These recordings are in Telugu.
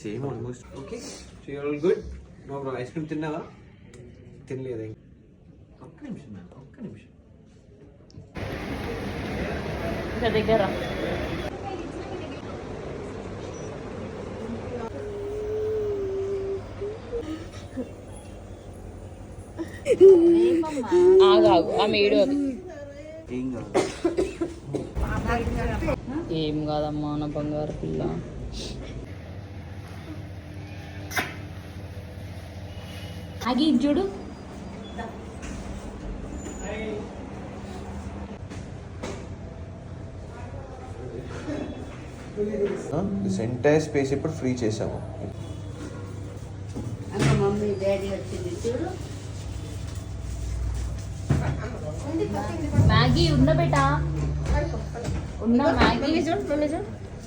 Same almost okay. So you all good. No bro, ice cream తిన్నావా? తినలేదా? ఒక్క నిమిషం మ్యామ్, ఒక్క నిమిషం. దగ్గర ఆగాగు ఆమె ఏడు అది ఏం కాదు. ఏం కాదమ్మా నా బంగారు పిల్ల. ఆగి చూడు. దిస్ ఎంటైర్ స్పేస్ ఇప్పుడు ఫ్రీ చేసాము. మమ్మీ డాడీ వచ్చింది చూడు. మ్యాగీ ఉన్న బేటా ఉన్న మ్యాగీ చూడు.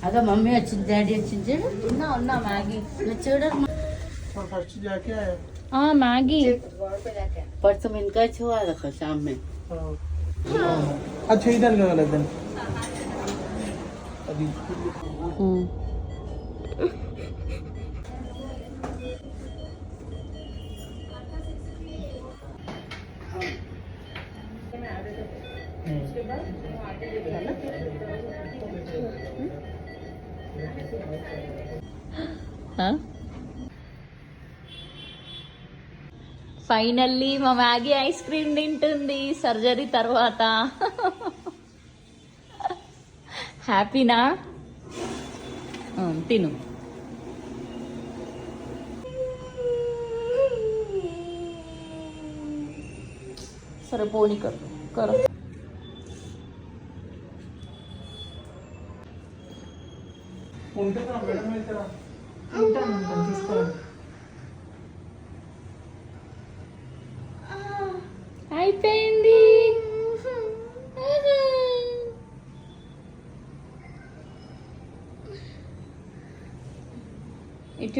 అదో మమ్మీ వచ్చింది డాడీ వచ్చింది చూడు. ఉన్న మ్యాగీ చూడమ్మా. మ్యాగీ परसों में इनका छुआ रखा शाम में। अच्छा इधर लगा लेते हैं अभी। ఫైనల్లీ మా మ్యాగీ ఐస్ క్రీమ్ తింటుంది సర్జరీ తర్వాత. హ్యాపీనా? తిను. సరే పోనీ కర ఉంటుందా మేడం అయితే ఉంటాను తీసుకోవాలి. అయిపోయింది. ఇటు